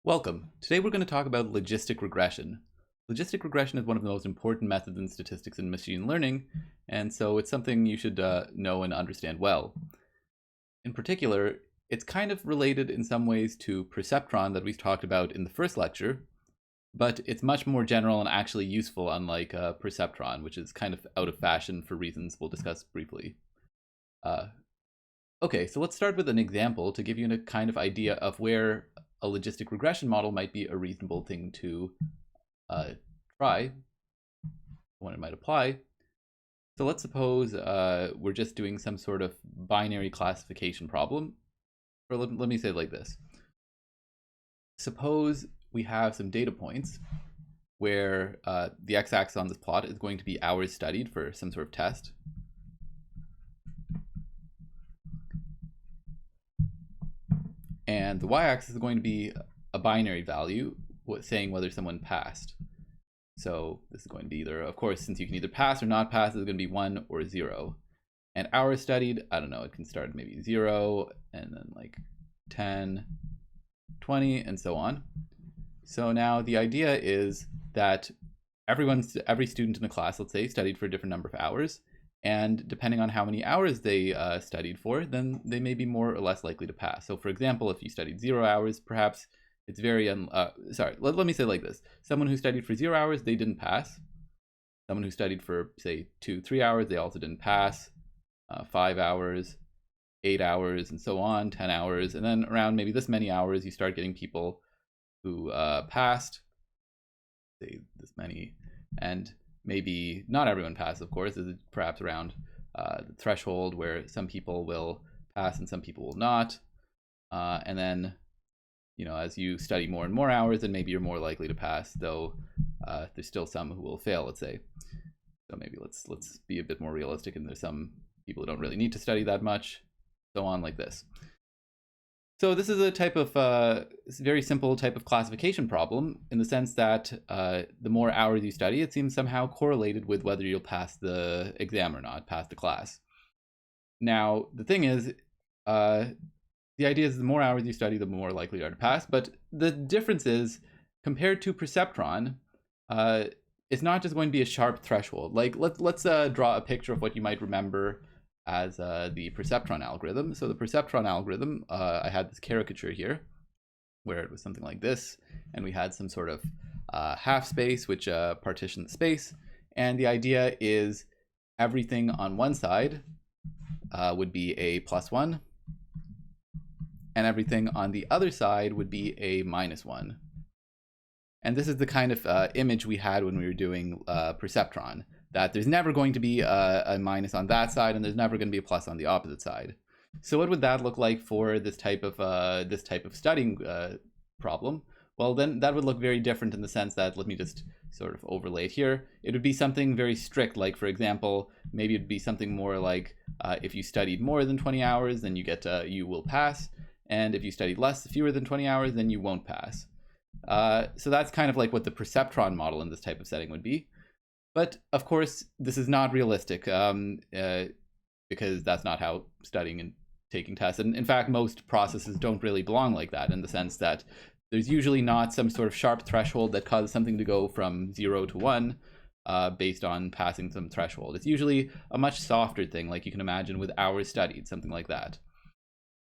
Welcome. Today we're going to talk about logistic regression. Logistic regression is one of the most important methods in statistics and machine learning, and so it's something you should know and understand well. In particular, it's kind of related in some ways to perceptron that we talked about in the first lecture, but it's much more general and actually useful, unlike perceptron, which is kind of out of fashion for reasons we'll discuss briefly. Okay, so let's start with an example to give you a kind of idea of where a logistic regression model might be a reasonable thing to try, when it might apply. So let's suppose we're just doing some sort of binary classification problem. Or let me say it like this. Suppose we have some data points where the x-axis on this plot is going to be hours studied for some sort of test. And the y-axis is going to be a binary value saying whether someone passed. So this is going to be either, of course, since you can either pass or not pass, it's going to be 1 or 0. And hours studied, I don't know, it can start maybe 0 and then like 10, 20, and so on. So now the idea is that every student in the class, let's say, studied for a different number of hours. And depending on how many hours they studied for, then they may be more or less likely to pass. So for example, if you studied 0 hours, perhaps it's very, let me say it like this. Someone who studied for 0 hours, they didn't pass. Someone who studied for, say, 2-3 hours, they also didn't pass. 5 hours, 8 hours, and so on, 10 hours. And then around maybe this many hours, you start getting people who passed, say this many, and maybe not everyone passes, of course. This is perhaps around the threshold where some people will pass and some people will not. And then, you know, as you study more and more hours, then maybe you're more likely to pass, though there's still some who will fail, let's say. So maybe let's be a bit more realistic, and there's some people who don't really need to study that much, so on like this. So this is a type of very simple type of classification problem in the sense that the more hours you study, it seems somehow correlated with whether you'll pass the exam or not, pass the class. Now, the thing is, the idea is the more hours you study, the more likely you are to pass. But the difference is, compared to perceptron, it's not just going to be a sharp threshold. Like let's draw a picture of what you might remember as the perceptron algorithm. So the perceptron algorithm, I had this caricature here where it was something like this, and we had some sort of half space which partitioned the space, and the idea is everything on one side would be a +1, and everything on the other side would be a -1. And this is the kind of image we had when we were doing perceptron, that there's never going to be a minus on that side, and there's never going to be a plus on the opposite side. So what would that look like for this type of studying problem? Well, then that would look very different in the sense that, let me just sort of overlay it here. It would be something very strict, like for example, maybe it'd be something more like if you studied more than 20 hours, then you will pass, and if you studied fewer than 20 hours, then you won't pass. So that's kind of like what the perceptron model in this type of setting would be. But of course, this is not realistic because that's not how studying and taking tests. And in fact, most processes don't really belong like that, in the sense that there's usually not some sort of sharp threshold that causes something to go from 0 to 1 based on passing some threshold. It's usually a much softer thing, like you can imagine with hours studied, something like that,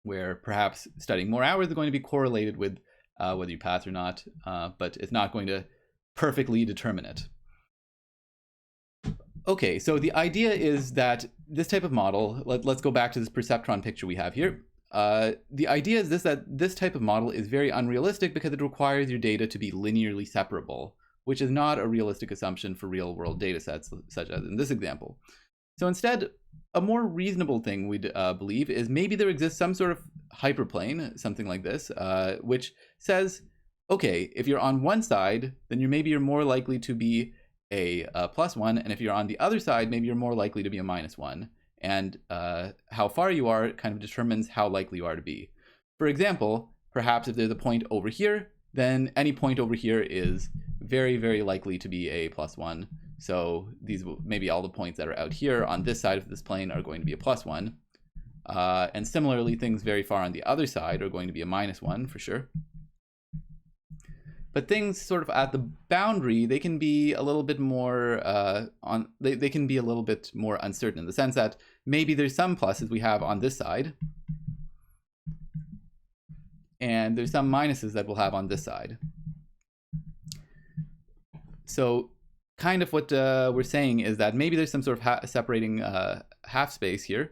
where perhaps studying more hours is going to be correlated with whether you pass or not, but it's not going to perfectly determine it. Okay, so the idea is that this type of model, let's go back to this perceptron picture we have here. The idea is that this type of model is very unrealistic because it requires your data to be linearly separable, which is not a realistic assumption for real-world data sets, such as in this example. So instead, a more reasonable thing we'd believe is maybe there exists some sort of hyperplane, something like this, which says, okay, if you're on one side, then you're more likely to be a +1, and if you're on the other side, maybe you're more likely to be a -1. And how far you are kind of determines how likely you are to be. For example, perhaps if there's a point over here, then any point over here is very, very likely to be a +1. So maybe all the points that are out here on this side of this plane are going to be a +1. And similarly, things very far on the other side are going to be a -1 for sure. But things sort of at the boundary, they can be a little bit more they can be a little bit more uncertain, in the sense that maybe there's some pluses we have on this side, and there's some minuses that we'll have on this side. So kind of what we're saying is that maybe there's some sort of separating half space here,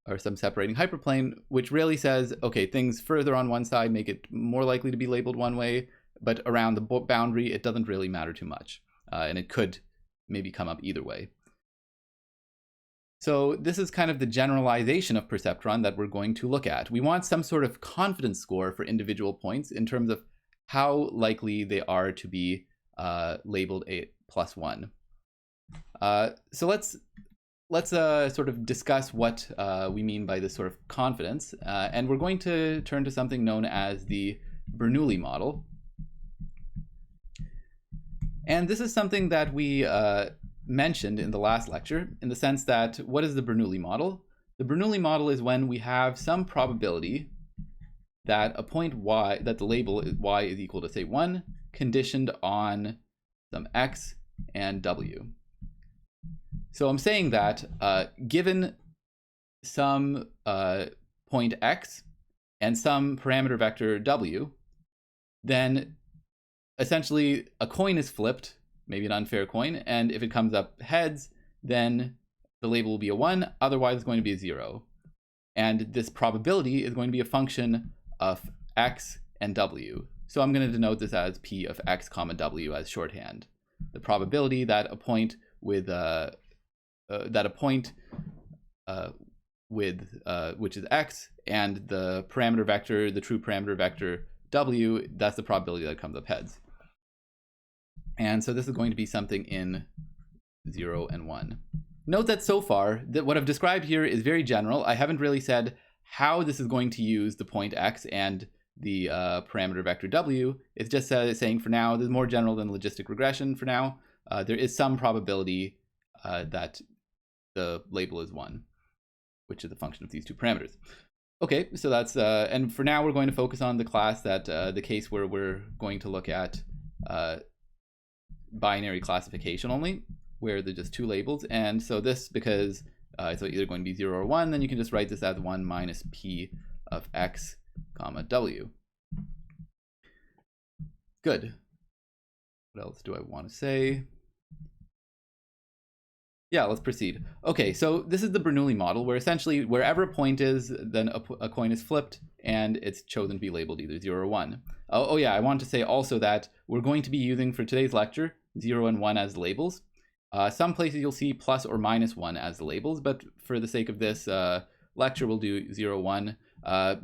or some separating hyperplane, which really says, okay, things further on one side make it more likely to be labeled one way, but around the boundary, it doesn't really matter too much. And it could maybe come up either way. So this is kind of the generalization of perceptron that we're going to look at. We want some sort of confidence score for individual points in terms of how likely they are to be labeled a +1. So let's sort of discuss what we mean by this sort of confidence. And we're going to turn to something known as the Bernoulli model. And this is something that we mentioned in the last lecture, in the sense that, what is the Bernoulli model? The Bernoulli model is when we have some probability that a point y, that the label y is equal to, say, 1, conditioned on some x and w. So I'm saying that given some point x and some parameter vector w, then essentially a coin is flipped, maybe an unfair coin, and if it comes up heads, then the label will be a 1, otherwise it's going to be a 0. And this probability is going to be a function of x and w. So I'm going to denote this as p of x comma w as shorthand. The probability that a point with which is x, and the parameter vector, the true parameter vector w, that's the probability that comes up heads. And so this is going to be something in 0 and 1. Note that so far, that what I've described here is very general. I haven't really said how this is going to use the point x and the parameter vector w. It's just saying for now, this is more general than logistic regression for now. There is some probability that the label is 1, which is a function of these two parameters. Okay, so that's, and for now we're going to focus on the class that, the case where we're going to look at binary classification only, where there's just two labels. And so this, because it's either going to be 0 or 1, then you can just write this as 1 minus p of x comma w. Good. What else do I want to say? Yeah, let's proceed. Okay, so this is the Bernoulli model, where essentially wherever a point is, then a coin is flipped and it's chosen to be labeled either 0 or 1. Oh yeah, I want to say also that we're going to be using for today's lecture 0 and 1 as labels. Some places you'll see plus or minus 1 as the labels, but for the sake of this lecture, we'll do 0, 1.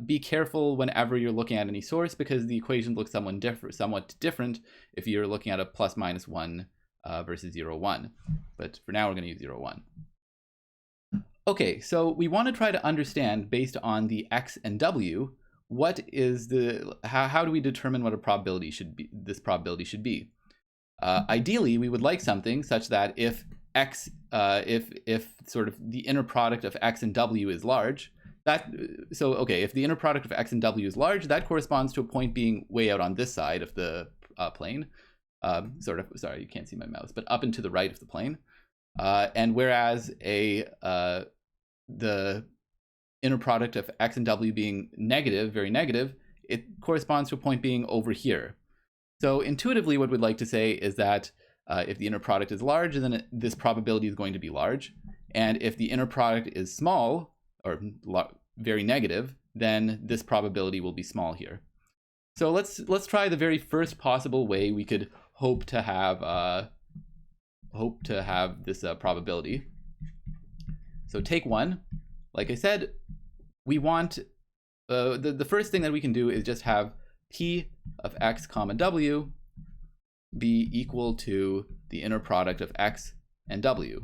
Be careful whenever you're looking at any source, because the equation looks somewhat different if you're looking at a plus minus 1 versus 0, 1. But for now, we're going to use 0, 1. Okay, so we want to try to understand, based on the x and w, what is the, how do we determine what a probability should be, this probability should be? Ideally, we would like something such that if x, if sort of the inner product of x and w is large, if the inner product of x and w is large, that corresponds to a point being way out on this side of the plane. Sorry, you can't see my mouse, but up and to the right of the plane. And whereas the inner product of x and w being negative, very negative, it corresponds to a point being over here. So intuitively, what we'd like to say is that if the inner product is large, then this probability is going to be large. And if the inner product is small, or very negative, then this probability will be small here. So let's try the very first possible way we could hope to have this probability. So take 1. Like I said, we want the first thing that we can do is just have p of x comma w be equal to the inner product of x and w,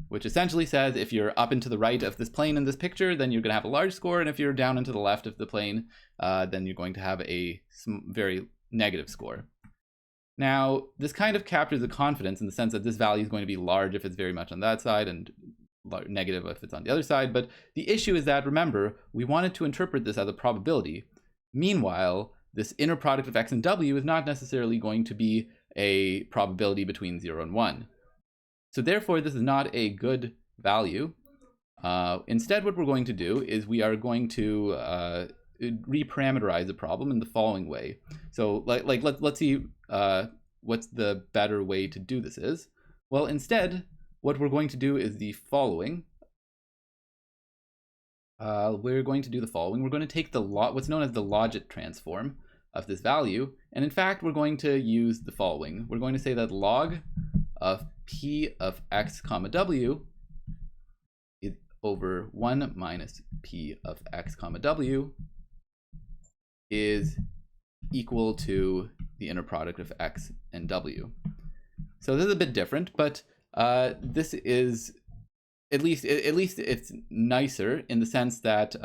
which essentially says if you're up and to the right of this plane in this picture, then you're going to have a large score, and if you're down and to the left of the plane, then you're going to have a very negative score. Now, this kind of captures the confidence in the sense that this value is going to be large if it's very much on that side, and negative if it's on the other side. But the issue is that, remember, we wanted to interpret this as a probability. Meanwhile, this inner product of x and w is not necessarily going to be a probability between 0 and 1. So therefore, this is not a good value. Instead, what we're going to do is we are going to reparameterize the problem in the following way. So let's see what's the better way to do this is. Well, instead, what we're going to do is the following. We're going to do the following. We're going to take the what's known as the Logit transform of this value. And in fact, we're going to use the following. We're going to say that log of p of x comma w is over 1 minus p of x comma w is equal to the inner product of x and w. So this is a bit different, but this is at least it's nicer in the sense that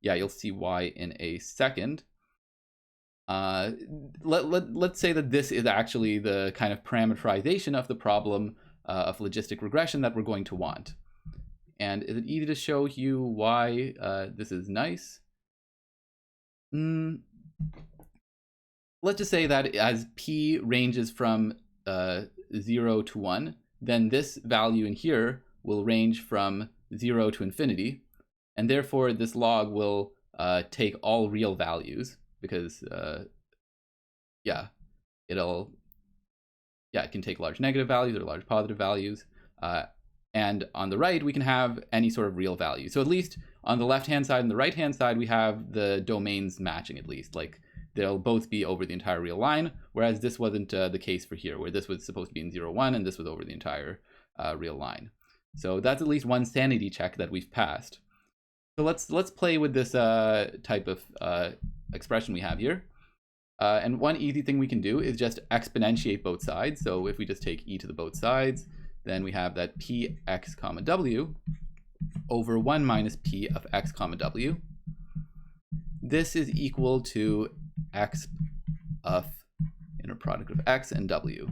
yeah, you'll see why in a second. Let's say that this is actually the kind of parameterization of the problem of logistic regression that we're going to want. And is it easy to show you why this is nice? Let's just say that as p ranges from 0 to 1, then this value in here will range from 0 to infinity, and therefore this log will take all real values, because yeah, it can take large negative values or large positive values, and on the right we can have any sort of real value. So at least on the left hand side and the right hand side we have the domains matching, at least, like they'll both be over the entire real line, whereas this wasn't the case for here, where this was supposed to be in 0, 1, and this was over the entire real line. So that's at least one sanity check that we've passed. So let's play with this type of expression we have here. And one easy thing we can do is just exponentiate both sides. So if we just take e to the both sides, then we have that px comma w over 1 minus p of x comma w. This is equal to x of inner product of x and w.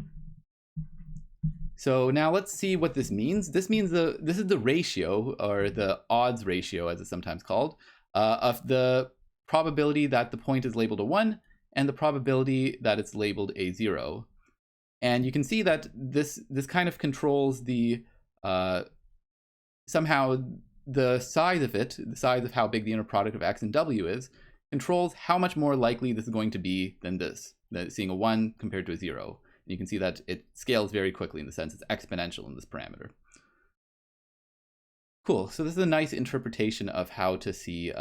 So now let's see what this means. This means this is the ratio, or the odds ratio as it's sometimes called, of the probability that the point is labeled a 1 and the probability that it's labeled a 0. And you can see that this kind of controls the somehow the size of it, the size of how big the inner product of x and w is, controls how much more likely this is going to be than this, seeing a 1 compared to a 0. And you can see that it scales very quickly in the sense it's exponential in this parameter. Cool. So this is a nice interpretation of how to see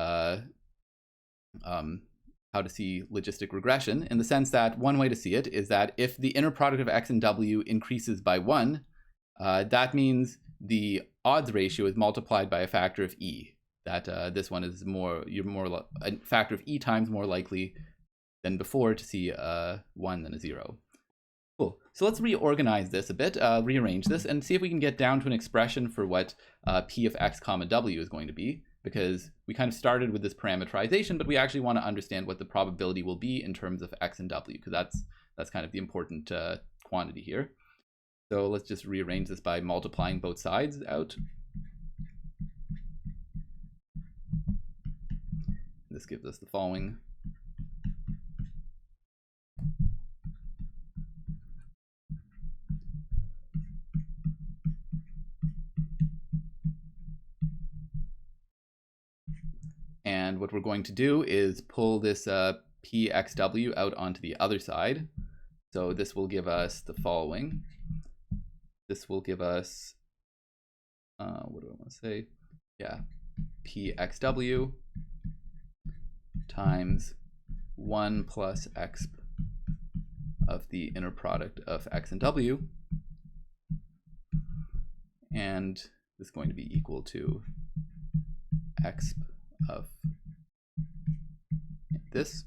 logistic regression, in the sense that one way to see it is that if the inner product of x and w increases by 1, that means the odds ratio is multiplied by a factor of e. That this one is a factor of e times more likely than before to see a 1 than a 0. Cool. So let's reorganize this a bit, rearrange this, and see if we can get down to an expression for what p of x comma w is going to be, because we kind of started with this parameterization, but we actually want to understand what the probability will be in terms of x and w, because that's kind of the important quantity here. So let's just rearrange this by multiplying both sides out. This gives us the following. And what we're going to do is pull this pxw out onto the other side. So this will give us the following. This will give us, what do I want to say? Yeah, pxw times 1 plus x of the inner product of x and w. And this is going to be equal to x of this.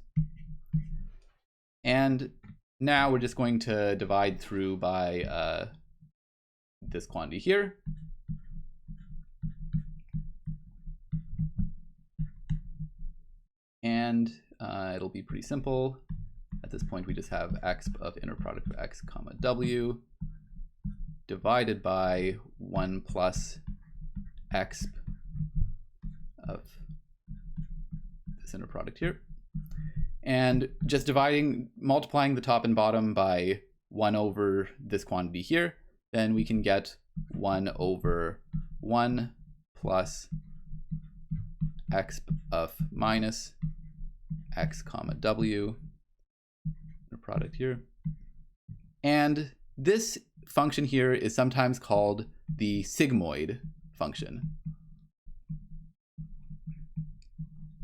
And now we're just going to divide through by this quantity here. And it'll be pretty simple. At this point, we just have x of inner product of x comma w divided by 1 plus x of this inner product here. and just multiplying the top and bottom by 1 over this quantity here, then we can get 1 over 1 plus x of minus x comma w, the product here. And this function here is sometimes called the sigmoid function.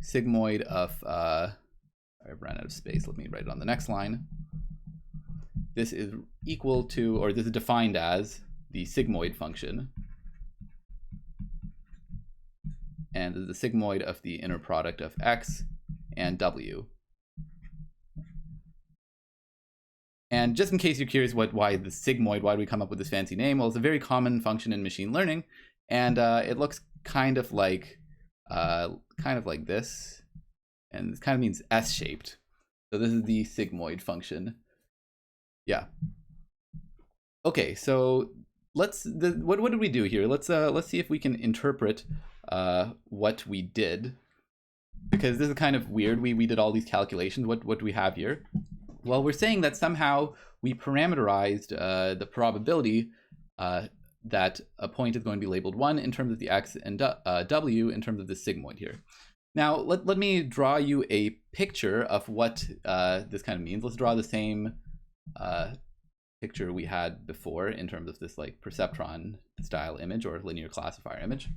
Sigmoid of, I've run out of space, let me write it on the next line. This is equal to, or this is defined as, the sigmoid function. And this is the sigmoid of the inner product of x and w. And just in case you're curious why the sigmoid, why do we come up with this fancy name? Well, it's a very common function in machine learning, and it looks kind of like this, and this kind of means S-shaped. So this is the sigmoid function. Yeah. Okay, so what did we do here? Let's see if we can interpret what we did, because this is kind of weird. We did all these calculations. What do we have here? Well, we're saying that somehow we parameterized the probability that a point is going to be labeled 1 in terms of the x and w in terms of the sigmoid here. Now, let me draw you a picture of what this kind of means. Let's draw the same picture we had before in terms of this like perceptron style image or linear classifier image.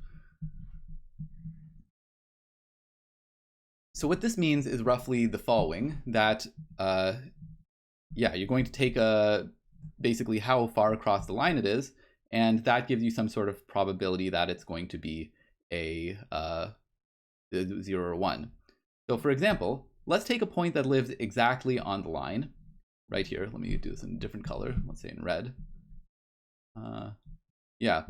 So what this means is roughly the following, that yeah, you're going to take basically how far across the line it is, and that gives you some sort of probability that it's going to be a 0 or 1. So for example, let's take a point that lives exactly on the line, right here. Let me do this in a different color, let's say in red. Yeah,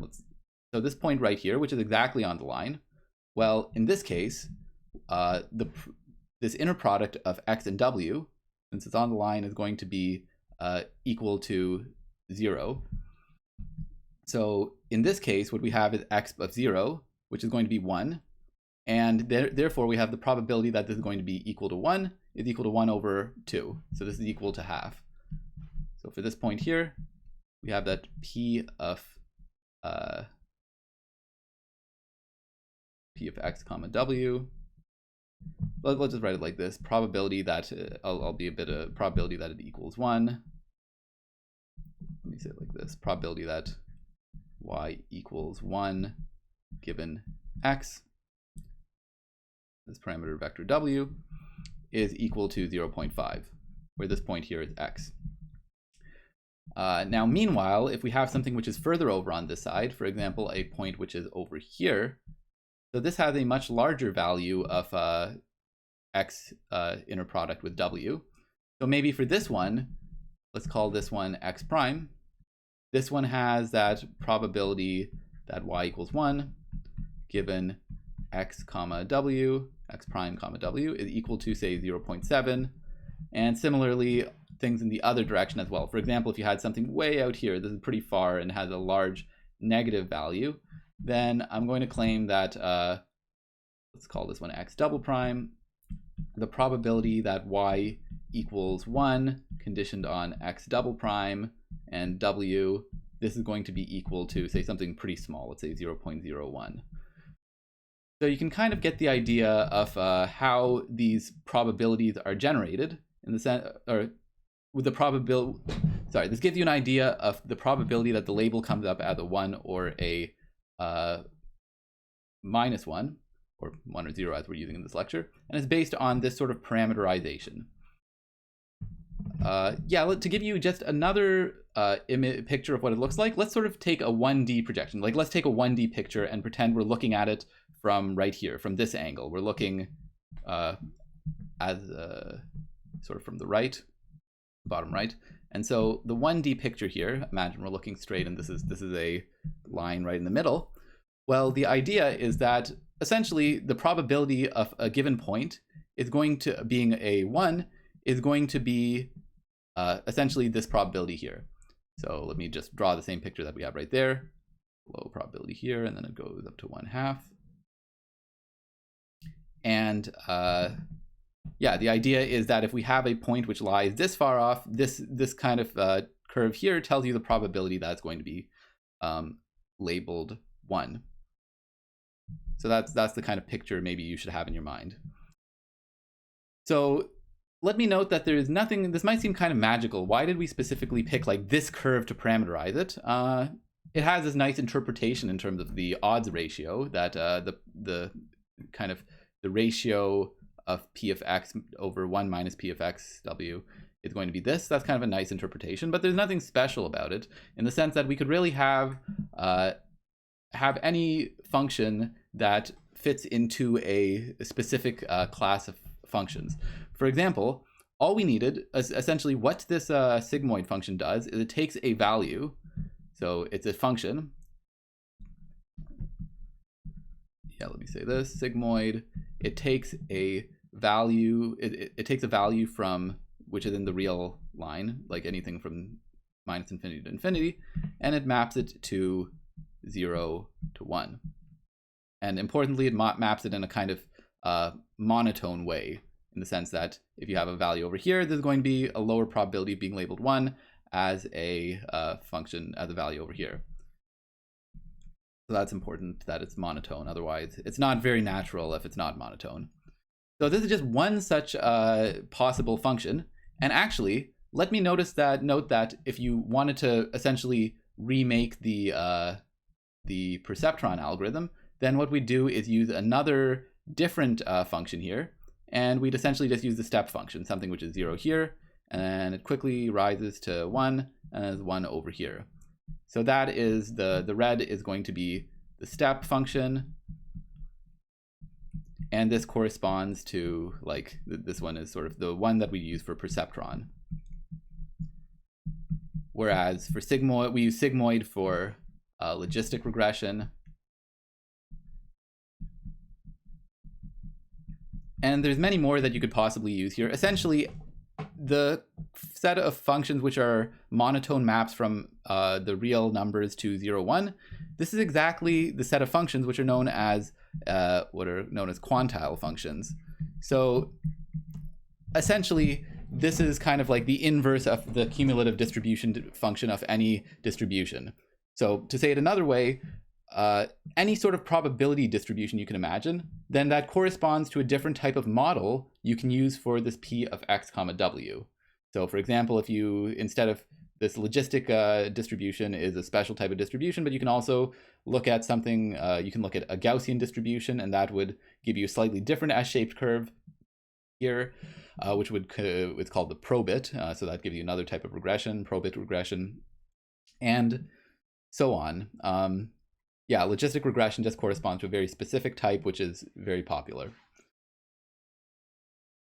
so this point right here, which is exactly on the line, well, in this case, this inner product of x and w, since it's on the line, is going to be equal to 0. So in this case, what we have is x of 0, which is going to be 1. And therefore, we have the probability that this is going to be equal to 1 is equal to 1 over 2. So this is equal to half. So for this point here, we have that p of x comma w. Let's just write it like this: probability that I'll be a bit of probability that it equals 1. Let me say it like this: probability that y equals 1 given x, this parameter vector w, is equal to 0.5, where this point here is x. Now, meanwhile, if we have something which is further over on this side, for example, a point which is over here, so this has a much larger value of x inner product with w. So maybe for this one, let's call this one x prime. This one has that probability that y equals 1 given x comma w, x prime comma w is equal to, say, 0.7. And similarly, things in the other direction as well. For example, if you had something way out here, this is pretty far and has a large negative value, then I'm going to claim that, let's call this one x double prime, the probability that y equals 1 conditioned on x double prime and w, this is going to be equal to, say, something pretty small, let's say 0.01. So you can kind of get the idea of how these probabilities are generated in the sense, or with the probability, sorry, this gives you an idea of the probability that the label comes up as a 1 or a minus 1, or 1 or 0 as we're using in this lecture, and it's based on this sort of parameterization. Yeah, to give you just another picture of what it looks like, let's sort of take a 1D projection. Like, let's take a 1D picture and pretend we're looking at it from right here, from this angle. We're looking as sort of from the right, bottom right. And so the 1D picture here, imagine we're looking straight and this is a line right in the middle. Well, the idea is that essentially the probability of a given point is going to, being a 1, is going to be essentially this probability here. So let me just draw the same picture that we have right there. Low probability here, and then it goes up to 1/2. And Yeah, the idea is that if we have a point which lies this far off, this kind of curve here tells you the probability that it's going to be labeled 1. So that's the kind of picture maybe you should have in your mind. So let me note that there is nothing, this might seem kind of magical. Why did we specifically pick like this curve to parameterize it? It has this nice interpretation in terms of the odds ratio, that the kind of the ratio of p of x over 1 minus p of x w is going to be this. That's kind of a nice interpretation, but there's nothing special about it in the sense that we could really have any function that fits into a specific class of functions. For example, all we needed, essentially what this sigmoid function does is it takes a value. So it's a function. Yeah, let me say this, sigmoid. It takes a value, it takes a value from, which is in the real line, like anything from minus infinity to infinity, and it maps it to 0 to 1. And importantly, it maps it in a kind of monotone way, in the sense that if you have a value over here, there's going to be a lower probability of being labeled 1 as a function, as a value over here. So that's important that it's monotone. Otherwise, it's not very natural if it's not monotone. So this is just one such possible function. And actually, let me note that if you wanted to essentially remake the perceptron algorithm, then what we do is use another different function here, and we'd essentially just use the step function, something which is 0 here, and it quickly rises to 1, and is 1 over here. So that is the red is going to be the step function, and this corresponds to, like, this one is sort of the one that we use for perceptron. Whereas for sigmoid, we use sigmoid for logistic regression. And there's many more that you could possibly use here. Essentially, the set of functions which are monotone maps from the real numbers to 0, 1, this is exactly the set of functions which are known as quantile functions. So essentially, this is kind of like the inverse of the cumulative distribution function of any distribution. So to say it another way, any sort of probability distribution you can imagine, then that corresponds to a different type of model you can use for this p of x comma w. So for example, if you, instead of this logistic distribution is a special type of distribution, but you can also look at something, you can look at a Gaussian distribution, and that would give you a slightly different S-shaped curve here, which it's called the probit. So that gives you another type of regression, probit regression, and so on. Yeah, logistic regression just corresponds to a very specific type, which is very popular.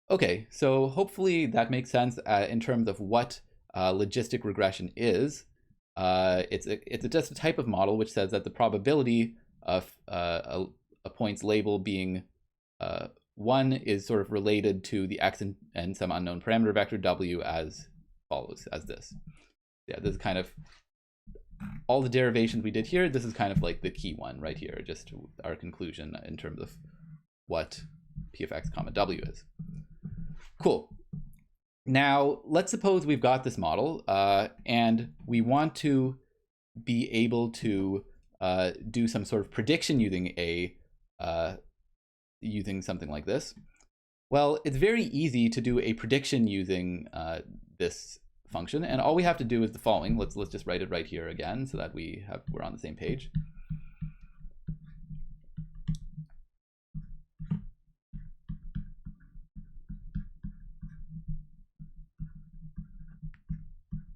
Okay, so hopefully that makes sense in terms of what logistic regression is. It's just a type of model which says that the probability of a point's label being 1 is sort of related to the x and some unknown parameter vector w as follows, as this. Yeah, this is kind of all the derivations we did here. This is kind of like the key one right here, just our conclusion in terms of what p of x comma w is. Cool. Now, let's suppose we've got this model and we want to be able to do some sort of prediction using something like this. Well, it's very easy to do a prediction using this function, and all we have to do is the following. Let's just write it right here again so that we're on the same page.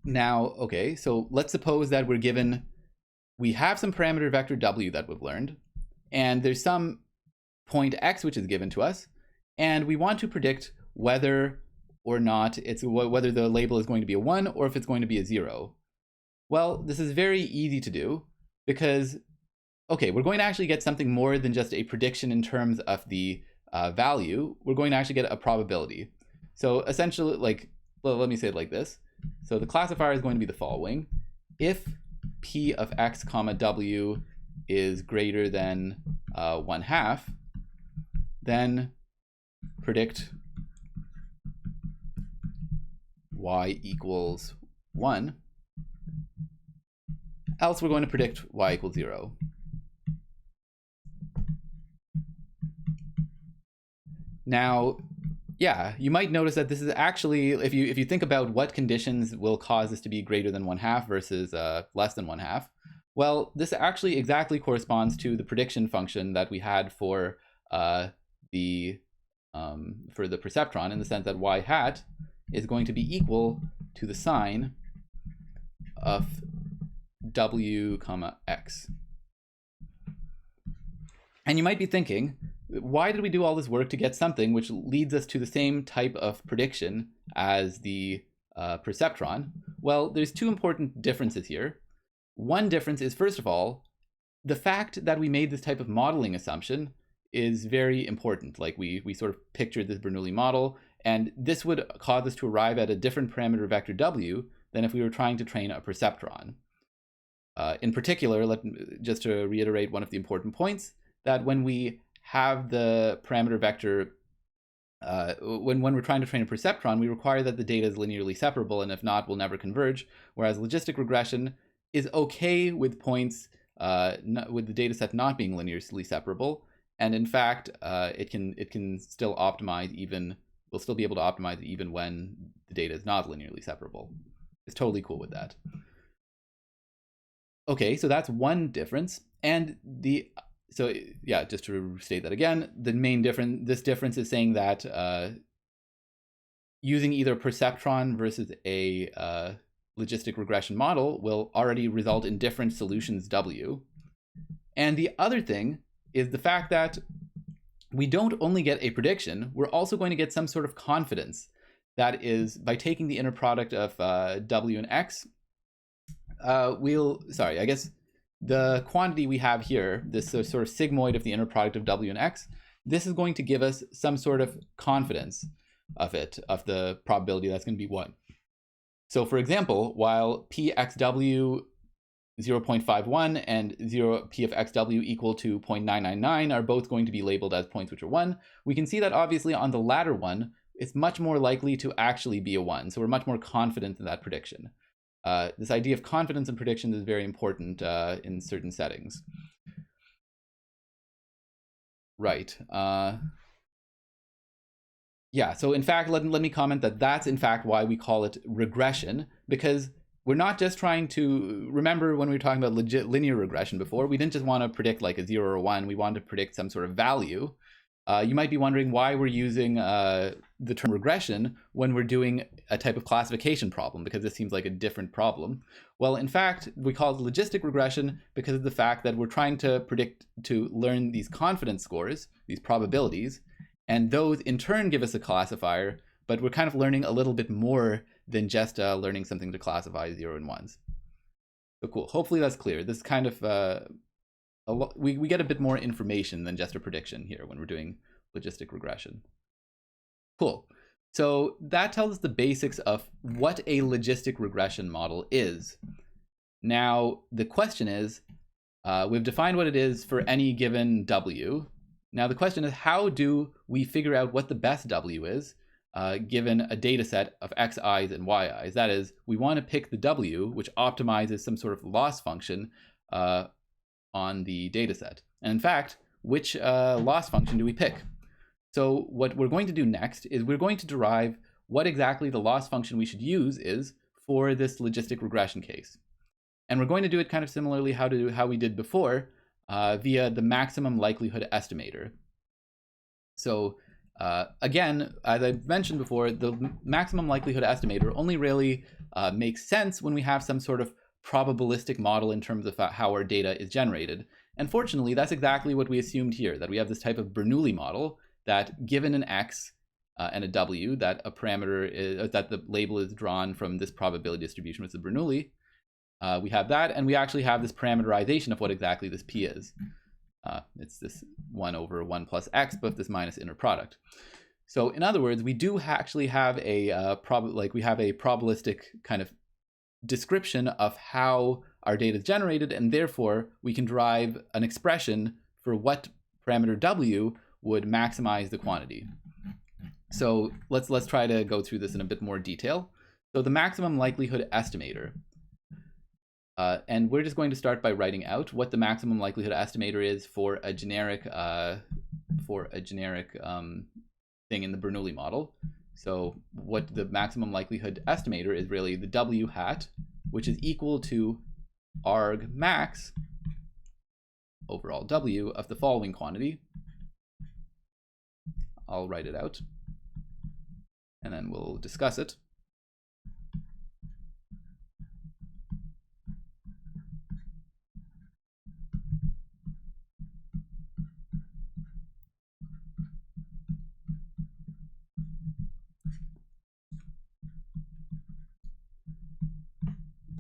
Now, okay, so let's suppose that we have some parameter vector w that we've learned, and there's some point x which is given to us, and we want to predict whether or not whether the label is going to be a 1 or if it's going to be a 0. Well, this is very easy to do because, okay, we're going to actually get something more than just a prediction in terms of the value. We're going to actually get a probability. So essentially, like, well, let me say it like this. So the classifier is going to be the following. If p of x comma w is greater than 1/2, then predict y equals 1, else we're going to predict y equals 0. Now, yeah, you might notice that this is actually, if you think about what conditions will cause this to be greater than 1/2 versus less than 1/2, well, this actually exactly corresponds to the prediction function that we had for the perceptron, in the sense that y hat is going to be equal to the sine of w comma x. And you might be thinking, why did we do all this work to get something which leads us to the same type of prediction as the perceptron? Well, there's two important differences here. One difference is, first of all, the fact that we made this type of modeling assumption is very important. Like we sort of pictured this Bernoulli model, and this would cause us to arrive at a different parameter vector w than if we were trying to train a perceptron. In particular, just to reiterate one of the important points, that when we have the parameter vector, when we're trying to train a perceptron, we require that the data is linearly separable, and if not, will never converge, whereas logistic regression is okay with points with the data set not being linearly separable, and in fact, it can still optimize we'll still be able to optimize even when the data is not linearly separable. It's totally cool with that. Okay, so that's one difference, and so yeah, just to state that again, the main this difference is saying that using either a perceptron versus a logistic regression model will already result in different solutions W. And the other thing is the fact that we don't only get a prediction, we're also going to get some sort of confidence. That is, by taking the inner product of W and X, I guess the quantity we have here, this sort of sigmoid of the inner product of W and X, this is going to give us some sort of confidence of the probability that's going to be 1. So for example, while pxw 0.51 and p of xw equal to 0.999 are both going to be labeled as points which are 1, we can see that obviously on the latter one, it's much more likely to actually be a 1. So we're much more confident in that prediction. This idea of confidence in predictions is very important in certain settings. Right. Yeah, so in fact, let me comment that that's in fact why we call it regression, because we're not just trying to, remember when we were talking about linear regression before, we didn't just want to predict like a 0 or 1, we wanted to predict some sort of value. You might be wondering why we're using the term regression when we're doing a type of classification problem, because this seems like a different problem. Well, in fact, we call it logistic regression because of the fact that we're trying to learn these confidence scores, these probabilities, and those in turn give us a classifier, but we're kind of learning a little bit more than just learning something to classify 0 and 1s. So cool, hopefully that's clear. This kind of, we get a bit more information than just a prediction here when we're doing logistic regression. Cool. So that tells us the basics of what a logistic regression model is. Now, the question is, we've defined what it is for any given W. Now, the question is, how do we figure out what the best W is given a data set of xi's and yi's? That is, we want to pick the W, which optimizes some sort of loss function on the data set. And in fact, which loss function do we pick? So what we're going to do next is we're going to derive what exactly the loss function we should use is for this logistic regression case. And we're going to do it kind of similarly how we did before via the maximum likelihood estimator. So again, as I mentioned before, the maximum likelihood estimator only really makes sense when we have some sort of probabilistic model in terms of how our data is generated. And fortunately, that's exactly what we assumed here, that we have this type of Bernoulli model that given an x and a w, that a parameter is, that the label is drawn from this probability distribution with the Bernoulli. We have that, and we actually have this parameterization of what exactly this p is. It's this 1 over 1 plus x, but this minus inner product. So in other words, we do actually have a probabilistic kind of description of how our data is generated, and therefore we can derive an expression for what parameter w would maximize the quantity. So let's try to go through this in a bit more detail. So the maximum likelihood estimator. And we're just going to start by writing out what the maximum likelihood estimator is for a generic thing in the Bernoulli model. So what the maximum likelihood estimator is really the W hat, which is equal to arg max overall W of the following quantity. I'll write it out and then we'll discuss it.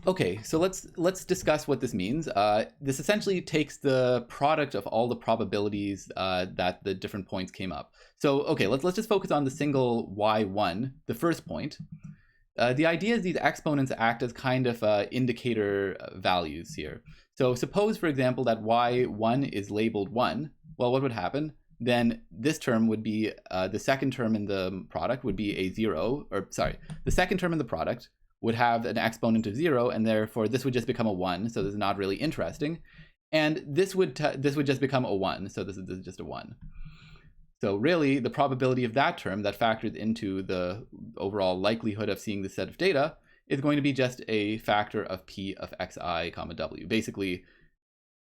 Okay, so let's discuss what this means. This essentially takes the product of all the probabilities that the different points came up. So okay, let's just focus on the single y1, the first point. The idea is these exponents act as kind of indicator values here. So suppose, for example, that y1 is labeled 1. Well, what would happen? Then this term would be, the second term in the product would be a 0, or sorry, the second term in the product would have an exponent of 0, and therefore this would just become a 1, so this is not really interesting. And this would just become a 1, so this is just a 1. So really, the probability of that term that factors into the overall likelihood of seeing this set of data is going to be just a factor of p of xi comma w. Basically,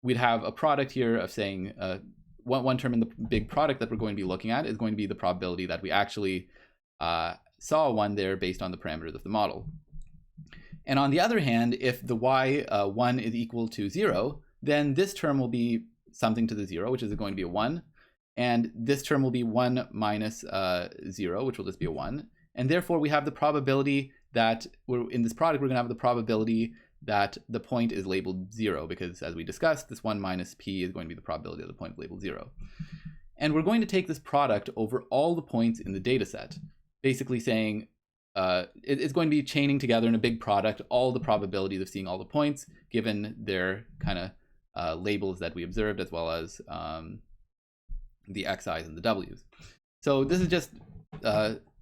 we'd have a product here of saying one term in the big product that we're going to be looking at is going to be the probability that we actually saw one there based on the parameters of the model. And on the other hand, if the y1 is equal to 0, then this term will be something to the 0, which is going to be a 1. And this term will be 1 minus 0, which will just be a 1. And therefore, we have the probability that in this product, we're going to have the probability that the point is labeled 0, because as we discussed, this 1 minus p is going to be the probability of the point labeled 0. And we're going to take this product over all the points in the data set, basically saying, it's going to be chaining together in a big product all the probabilities of seeing all the points given their kind of labels that we observed, as well as the xi's and the w's. So this is just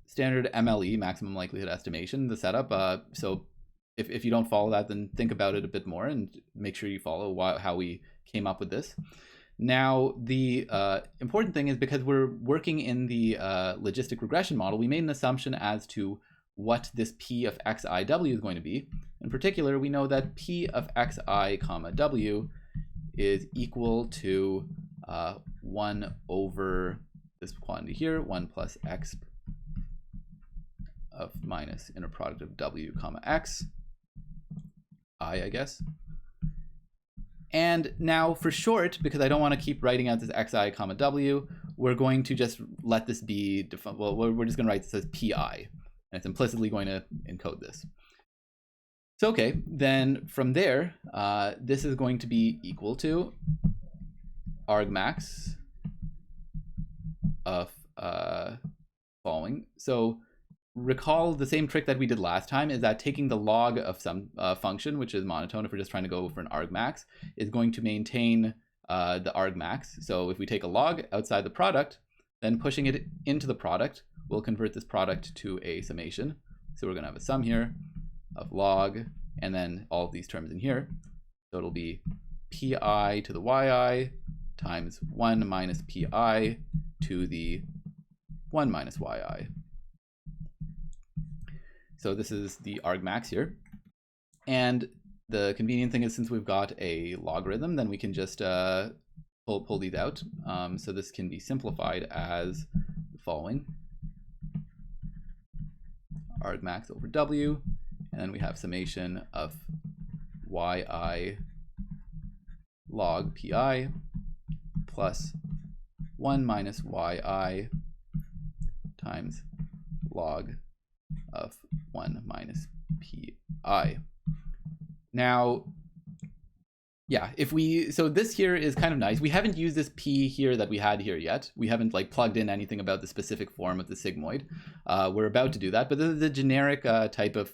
standard MLE, maximum likelihood estimation, the setup. So if you don't follow that, then think about it a bit more and make sure you follow how we came up with this. Now, the important thing is, because we're working in the logistic regression model, we made an assumption as to what this p of xiw is going to be. In particular, we know that p of xi comma w is equal to 1 over this quantity here, 1 plus x of minus inner product of w comma x, I guess. And now for short, because I don't want to keep writing out this xi comma w, we're going to just let this be, well, we're just going to write this as pi. And it's implicitly going to encode this. So okay, then from there, this is going to be equal to argmax of following. So recall the same trick that we did last time, is that taking the log of some function, which is monotone if we're just trying to go for an argmax, is going to maintain the argmax. So if we take a log outside the product, then pushing it into the product will convert this product to a summation. So we're going to have a sum here of log, and then all of these terms in here. So it'll be pi to the yi times 1 minus pi to the 1 minus yi. So this is the argmax here. And the convenient thing is, since we've got a logarithm, then we can just pull these out. So this can be simplified as the following. Argmax over w, and then we have summation of yi log pi plus 1 minus yi times log of 1 minus pi. Now, yeah, so this here is kind of nice. We haven't used this p here that we had here yet. We haven't like plugged in anything about the specific form of the sigmoid. We're about to do that, but this is the generic type of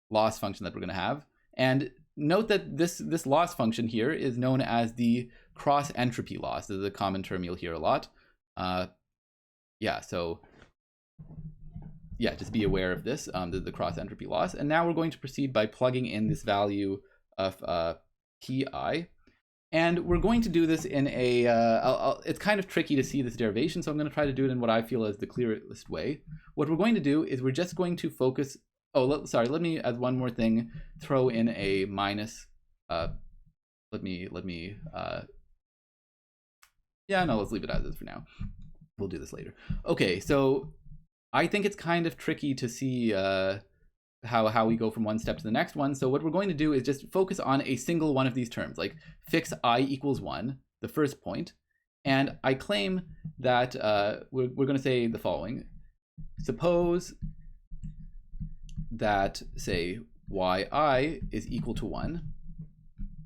loss function that we're going to have. And note that this loss function here is known as the cross entropy loss. This is a common term you'll hear a lot. Yeah, so yeah, just be aware of this, the cross entropy loss. And now we're going to proceed by plugging in this value of pi. And we're going to do this in a, it's kind of tricky to see this derivation, so I'm going to try to do it in what I feel is the clearest way. What we're going to do is we're just going to focus, sorry, let me, as one more thing, throw in a minus, yeah, no, let's leave it as is for now. We'll do this later. Okay, so I think it's kind of tricky to see how we go from one step to the next one. So what we're going to do is just focus on a single one of these terms, like fix I equals 1, the first point. And I claim that we're going to say the following. Suppose that, say, yi is equal to 1.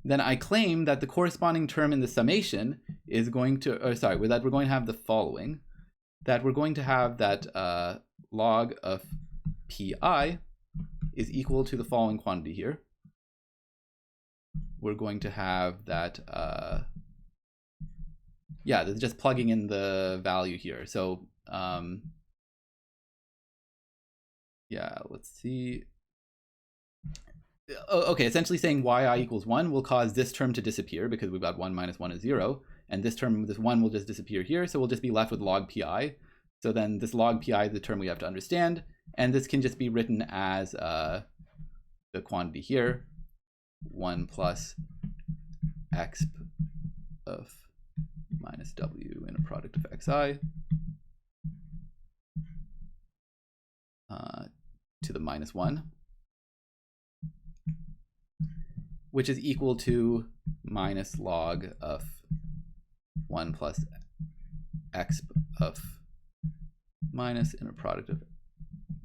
Then I claim that the corresponding term in the summation is going to, that we're going to have the following. That we're going to have that log of pi is equal to the following quantity here. We're going to have that, yeah, that's just plugging in the value here. So, yeah, let's see. Okay, essentially saying yi equals 1 will cause this term to disappear because we've got 1 minus 1 is 0. And this term, this 1 will just disappear here. So we'll just be left with log pi. So then this log pi is the term we have to understand. And this can just be written as the quantity here, 1 plus exp of minus w in a product of xi to the minus 1, which is equal to minus log of 1 plus exp of minus inner product of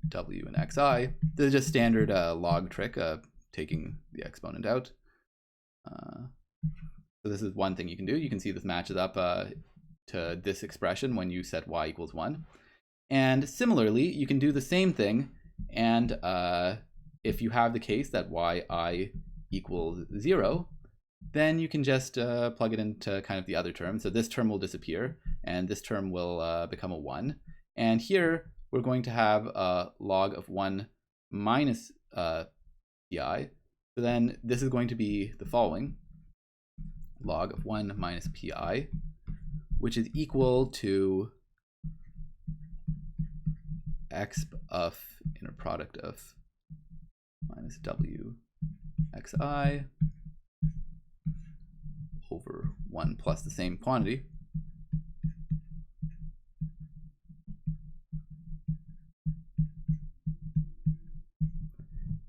w and xi. This is just standard log trick, taking the exponent out. So this is one thing you can do. You can see this matches up to this expression when you set y equals 1. And similarly, you can do the same thing. And if you have the case that yi equals 0, then you can just plug it into kind of the other term. So this term will disappear, and this term will become a 1. And here, we're going to have a log of 1 minus pi. So then this is going to be the following. Log of 1 minus pi, which is equal to exp of inner product of minus w xi over 1 plus the same quantity.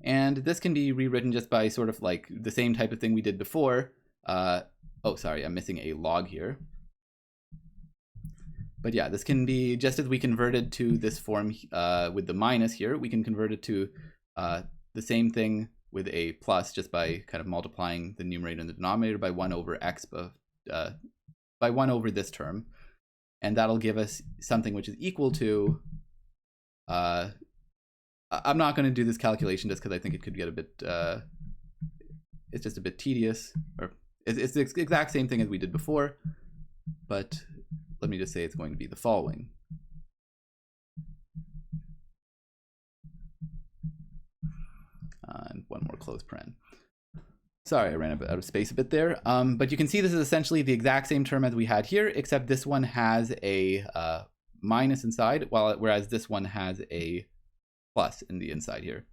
And this can be rewritten just by sort of like the same type of thing we did before. Oh, sorry, I'm missing a log here. But yeah, this can be, just as we converted to this form with the minus here, we can convert it to the same thing with a plus just by kind of multiplying the numerator and the denominator by 1 over exp of, by 1 over this term. And that'll give us something which is equal to, I'm not going to do this calculation just because I think it could get a bit, it's just a bit tedious, or it's the exact same thing as we did before, but let me just say it's going to be the following. And one more close paren. Sorry, I ran out of space a bit there. But you can see this is essentially the exact same term as we had here, except this one has a minus inside, whereas this one has a plus in the inside here.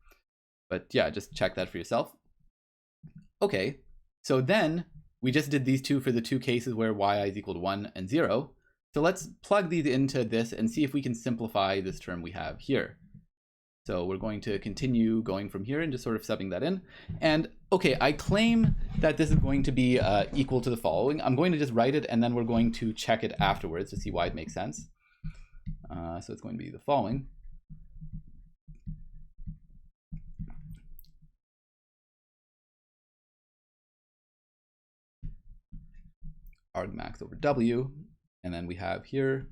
But yeah, just check that for yourself. Okay, so then we just did these two for the two cases where yi is equal to 1 and 0. So let's plug these into this and see if we can simplify this term we have here. So we're going to continue going from here and just sort of subbing that in. And okay, I claim that this is going to be equal to the following. I'm going to just write it and then we're going to check it afterwards to see why it makes sense. So it's going to be the following. Argmax over w, and then we have here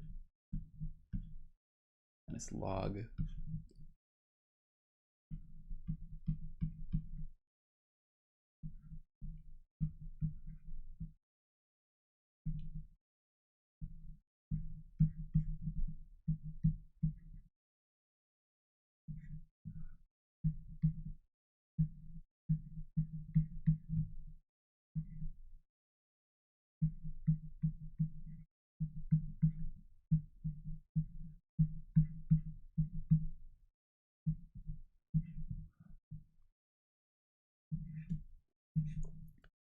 minus log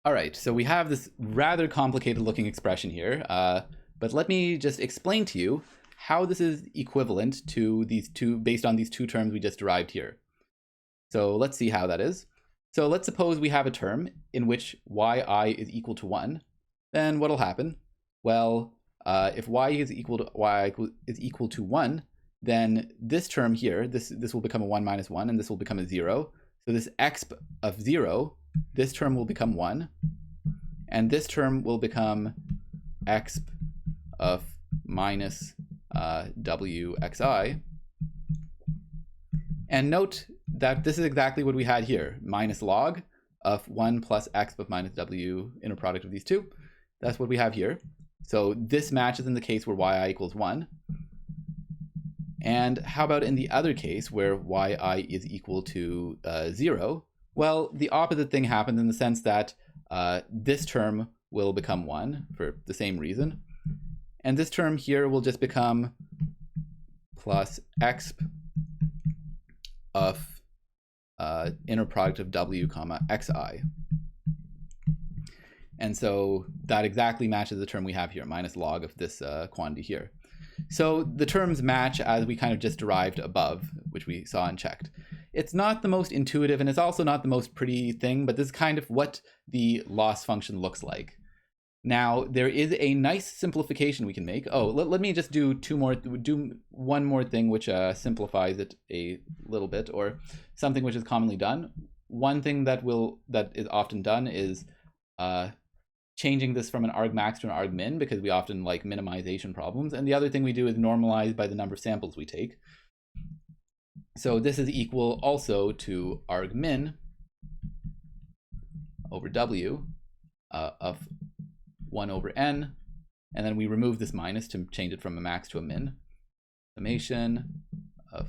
All right, so we have this rather complicated looking expression here, but let me just explain to you how this is equivalent to these two, based on these two terms we just derived here. So let's see how that is. So let's suppose we have a term in which yi is equal to 1. Then what'll happen? Well, if y is equal to 1, then this term here, this will become a 1 minus 1, and this will become a 0. So this exp of 0, this term will become 1, and this term will become exp of minus wxi. And note that this is exactly what we had here, minus log of 1 plus exp of minus w, inner product of these two. That's what we have here. So this matches in the case where yi equals 1. And how about in the other case where yi is equal to 0? Well, the opposite thing happens in the sense that this term will become 1 for the same reason. And this term here will just become plus exp of inner product of w comma xi. And so that exactly matches the term we have here, minus log of this quantity here. So the terms match as we kind of just derived above, which we saw and checked. It's not the most intuitive, and it's also not the most pretty thing, but this is kind of what the loss function looks like. Now, there is a nice simplification we can make. Oh, let me just do one more thing which simplifies it a little bit, or something which is commonly done. One thing that is often done is changing this from an argmax to an argmin, because we often like minimization problems. And the other thing we do is normalize by the number of samples we take. So this is equal also to argmin over w of 1 over n, and then we remove this minus to change it from a max to a min. Summation of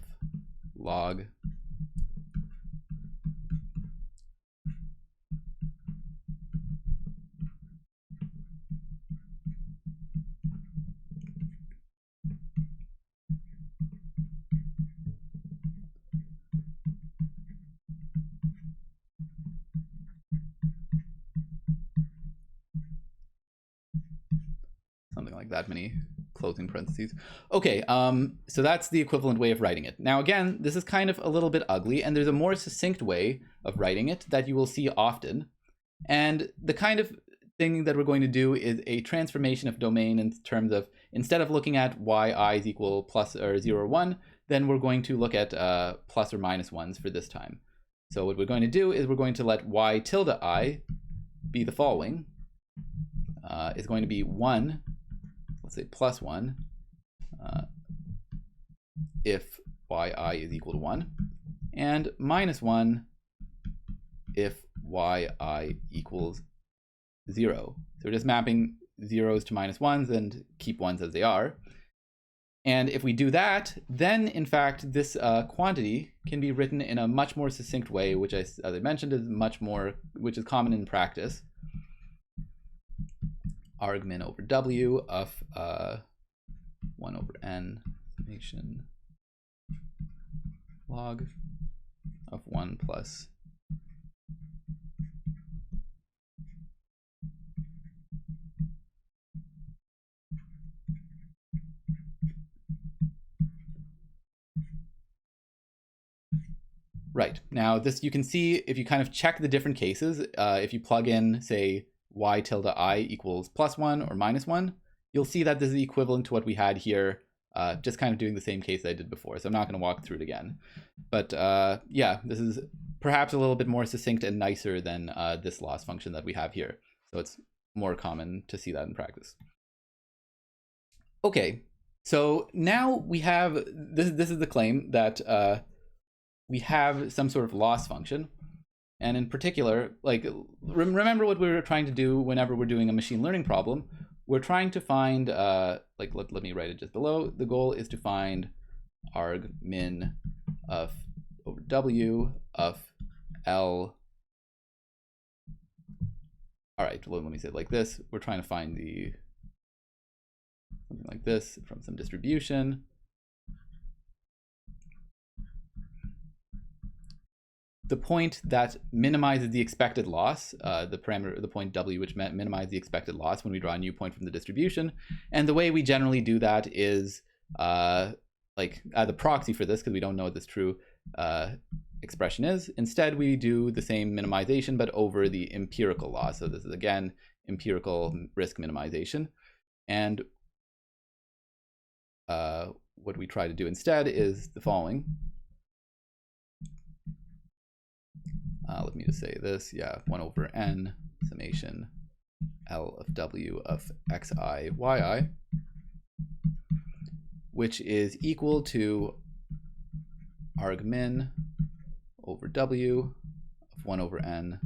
log something like that many closing parentheses. Okay, so that's the equivalent way of writing it. Now again, this is kind of a little bit ugly, and there's a more succinct way of writing it that you will see often. And the kind of thing that we're going to do is a transformation of domain in terms of, instead of looking at yi is equal plus or 0 or 1, then we're going to look at plus or minus ones for this time. So what we're going to do is we're going to let y tilde I be the following. Is going to be 1, let's say plus 1, if yi is equal to 1, and minus 1 if yi equals 0. So we're just mapping zeros to minus ones and keep ones as they are. And if we do that, then in fact this quantity can be written in a much more succinct way, which as I mentioned is which is common in practice. Argmin over w of 1 over n summation log of 1 plus right. Now this, you can see if you kind of check the different cases, if you plug in, say, y tilde I equals plus 1 or minus 1, you'll see that this is equivalent to what we had here, just kind of doing the same case I did before. So I'm not going to walk through it again. But yeah, this is perhaps a little bit more succinct and nicer than this loss function that we have here. So it's more common to see that in practice. Okay, so now we have, this is the claim that we have some sort of loss function. And in particular, like, remember what we were trying to do whenever we're doing a machine learning problem. We're trying to find, like, let me write it just below. The goal is to find argmin of over w of L. All right, well, let me say it like this. We're trying to find something like this from some distribution. the point that minimizes the expected loss, the parameter, the point w, which minimizes the expected loss when we draw a new point from the distribution. And the way we generally do that is like the proxy for this, because we don't know what this true expression is. Instead, we do the same minimization, but over the empirical loss. So this is, again, empirical risk minimization. And what we try to do instead is the following. Let me just say this, 1 over n summation L of w of xi, yi, which is equal to argmin over w of 1 over n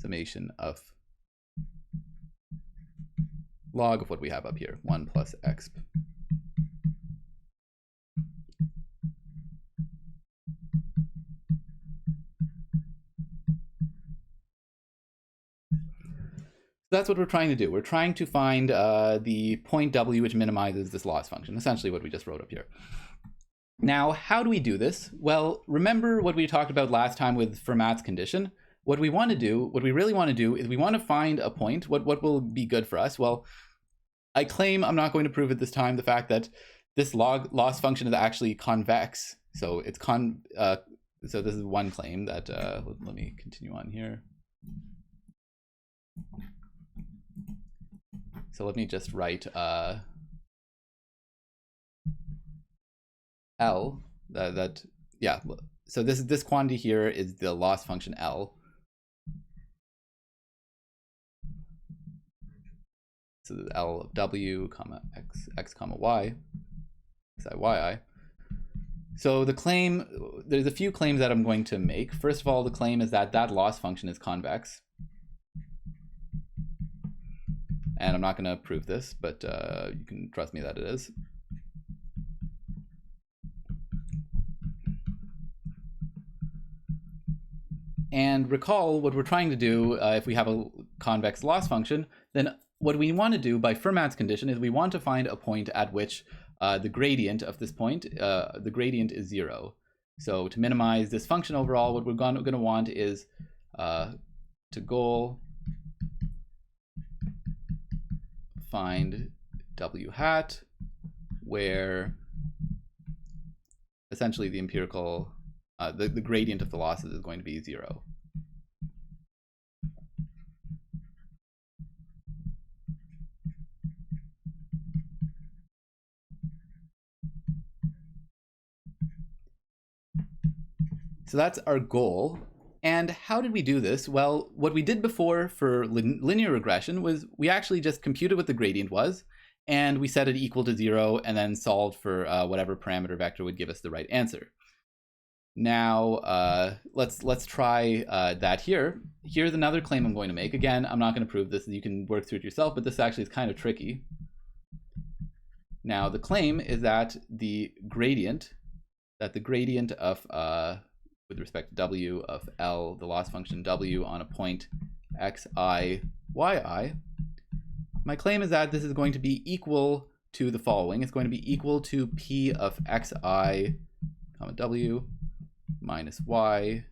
summation of log of what we have up here, 1 plus exp. That's what we're trying to do. We're trying to find the point w, which minimizes this loss function, essentially what we just wrote up here. Now, how do we do this? Well, remember what we talked about last time with Fermat's condition. What we want to do, what we really want to do, is we want to find a point. What will be good for us? Well, I claim, I'm not going to prove it this time, the fact that this loss function is actually convex. So it's so this is one claim that, let me continue on here. So let me just write L, so this quantity here is the loss function L. So this is L of w, comma x comma y, xi, yi. So the claim, there's a few claims that I'm going to make. First of all, the claim is that that loss function is convex. And I'm not going to prove this, but you can trust me that it is. And recall what we're trying to do if we have a convex loss function, then what we want to do by Fermat's condition is we want to find a point at which the gradient of this point, the gradient is 0. So to minimize this function overall, what we're going to want is to goal find w hat where essentially the empirical, the gradient of the losses is going to be 0. So that's our goal. And how did we do this? Well, what we did before for linear regression was we actually just computed what the gradient was, and we set it equal to 0, and then solved for whatever parameter vector would give us the right answer. Now, let's try that here. Here's another claim I'm going to make. Again, I'm not going to prove this. You can work through it yourself, but this actually is kind of tricky. Now, the claim is that the gradient of with respect to w of L, the loss function w on a point xi, yi, my claim is that this is going to be equal to the following. It's going to be equal to p of xi, comma w, minus y,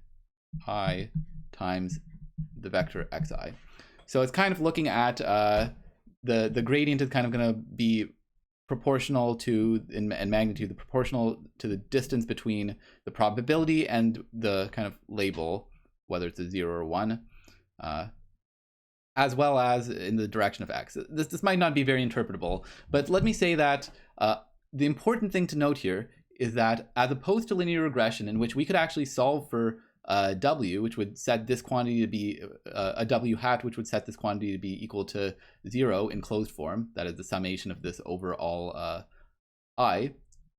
I, times the vector xi. So it's kind of looking at the gradient is kind of going to be proportional to, in magnitude, proportional to the distance between the probability and the kind of label, whether it's a 0 or 1, as well as in the direction of x. This might not be very interpretable, but let me say that the important thing to note here is that as opposed to linear regression, in which we could actually solve for w, which would set this quantity to be a w hat, which would set this quantity to be equal to 0 in closed form, that is the summation of this over all I,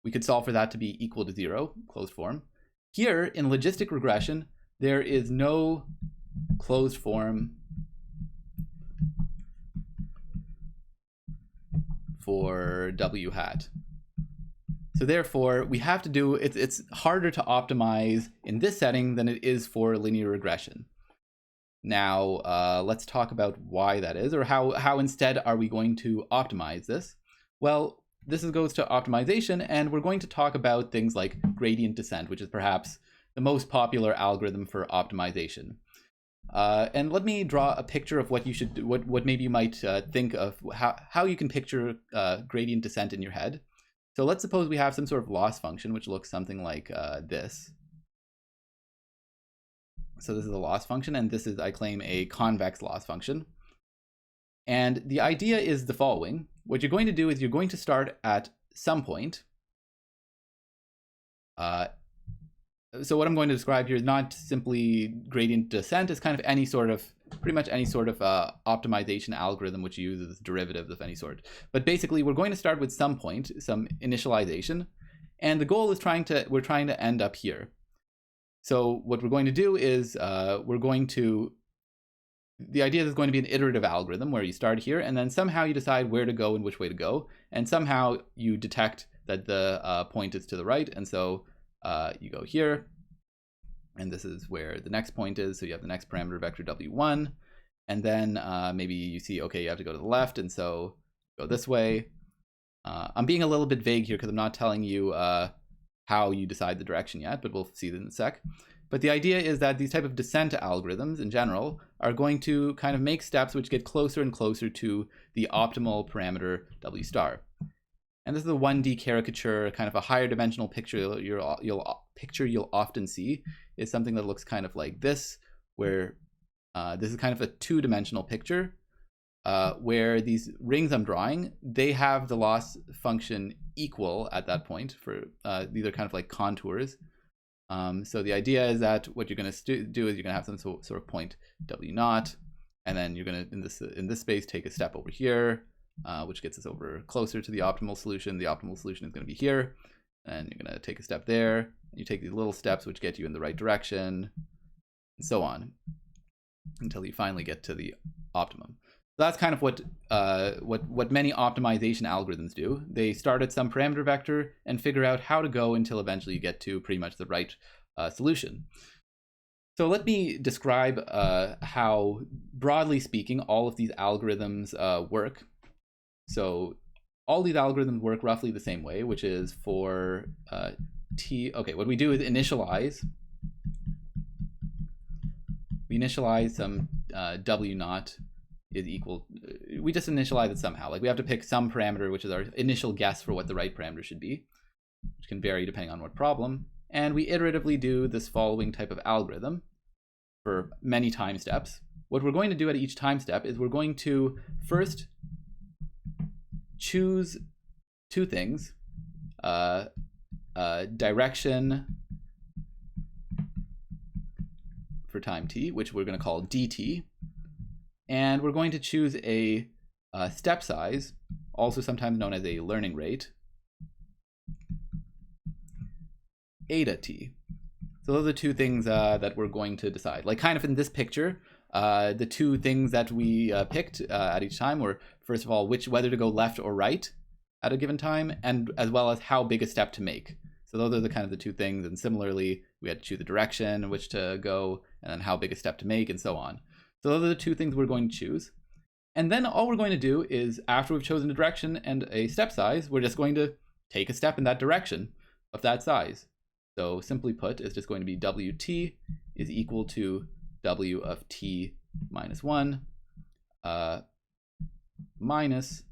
we could solve for that to be equal to 0, closed form. Here in logistic regression, there is no closed form for w hat. So therefore, we have to do, it's harder to optimize in this setting than it is for linear regression. Now, let's talk about why that is, or how instead are we going to optimize this? Well, this goes to optimization, and we're going to talk about things like gradient descent, which is perhaps the most popular algorithm for optimization. And let me draw a picture of what you should do, what maybe you might think of how you can picture gradient descent in your head. So let's suppose we have some sort of loss function which looks something like this. So this is a loss function, and this is, I claim, a convex loss function. And the idea is the following. What you're going to do is you're going to start at some point. So what I'm going to describe here is not simply gradient descent. It's kind of any sort of, pretty much any sort of optimization algorithm which uses derivatives of any sort. But basically, we're going to start with some point, some initialization, and the goal is we're trying to end up here. So what we're going to do is the idea is going to be an iterative algorithm where you start here and then somehow you decide where to go and which way to go, and somehow you detect that the point is to the right, and so you go here, and this is where the next point is. So you have the next parameter vector w1, and then maybe you see, okay, you have to go to the left, and so go this way. I'm being a little bit vague here because I'm not telling you how you decide the direction yet, but we'll see that in a sec. But the idea is that these type of descent algorithms in general are going to kind of make steps which get closer and closer to the optimal parameter w star. And this is a 1D caricature, kind of a higher dimensional picture you'll often see is something that looks kind of like this, where this is kind of a 2-dimensional picture where these rings I'm drawing, they have the loss function equal at that point. For these are kind of like contours. So the idea is that what you're going to do is you're going to have some sort of point w0, and then you're going to in this space take a step over here, which gets us over closer to the optimal solution. The optimal solution is going to be here, and you're going to take a step there, and you take these little steps which get you in the right direction, and so on until you finally get to the optimum. So that's kind of what many optimization algorithms do. They start at some parameter vector and figure out how to go until eventually you get to pretty much the right solution. So let me describe how, broadly speaking, all of these algorithms work. So all these algorithms work roughly the same way, which is for t. Okay, what we do is initialize. We initialize some w0 is equal. We just initialize it somehow. Like we have to pick some parameter, which is our initial guess for what the right parameter should be, which can vary depending on what problem. And we iteratively do this following type of algorithm for many time steps. What we're going to do at each time step is we're going to first choose two things, direction for time t, which we're going to call dt, and we're going to choose a step size, also sometimes known as a learning rate, eta t. So those are two things that we're going to decide. Like kind of in this picture, the two things that we picked at each time were, first of all, whether to go left or right at a given time, and as well as how big a step to make. So those are the kind of the two things. And similarly, we had to choose the direction in which to go, and then how big a step to make, and so on. So those are the two things we're going to choose. And then all we're going to do is, after we've chosen a direction and a step size, we're just going to take a step in that direction of that size. So simply put, it's just going to be wt is equal to w of t minus 1 minus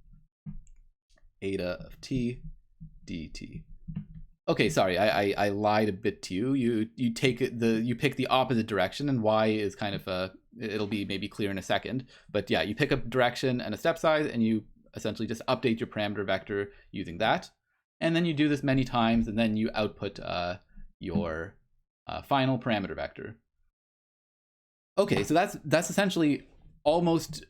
eta of t dt. Okay, sorry, I lied a bit to you. You pick the opposite direction, and y is kind of it'll be maybe clear in a second. But yeah, you pick a direction and a step size, and you essentially just update your parameter vector using that. And then you do this many times, and then you output your final parameter vector. Okay, so that's essentially almost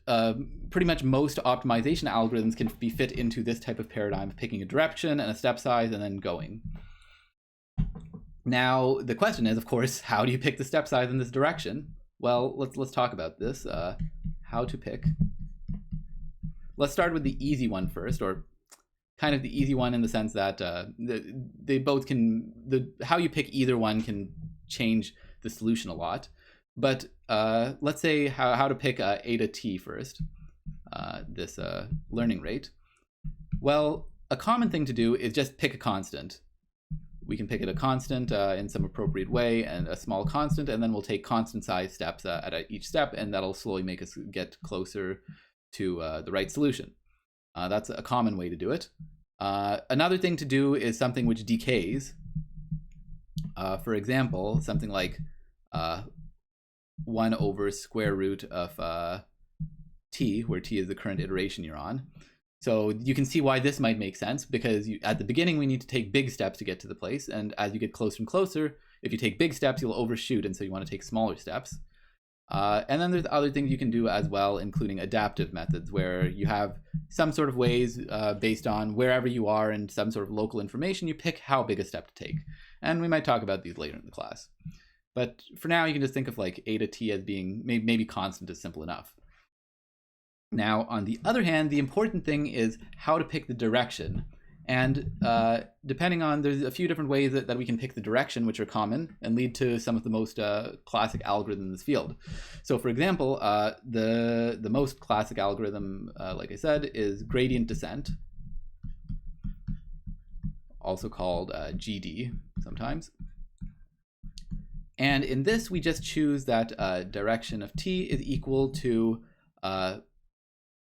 pretty much most optimization algorithms can be fit into this type of paradigm of picking a direction and a step size and then going. Now the question is, of course, how do you pick the step size in this direction? Well, let's talk about this. How to pick. Let's start with the easy one first, or kind of the easy one in the sense that they both can, how you pick either one can change the solution a lot. But let's say how to pick eta t first, this learning rate. Well, a common thing to do is just pick a constant. We can pick it a constant in some appropriate way, and a small constant, and then we'll take constant size steps at each step, and that'll slowly make us get closer to the right solution. That's a common way to do it. Another thing to do is something which decays. For example, something like 1 over square root of t, where t is the current iteration you're on. So you can see why this might make sense, because at the beginning we need to take big steps to get to the place, and as you get closer and closer, if you take big steps, you'll overshoot, and so you want to take smaller steps. And then there's other things you can do as well, including adaptive methods, where you have some sort of ways based on wherever you are and some sort of local information, you pick how big a step to take. And we might talk about these later in the class. But for now, you can just think of like a to t as being maybe constant is simple enough. Now, on the other hand, the important thing is how to pick the direction. And depending on, there's a few different ways that we can pick the direction, which are common and lead to some of the most classic algorithms in this field. So for example, the most classic algorithm, like I said, is gradient descent, also called GD sometimes. And in this, we just choose that direction of t is equal to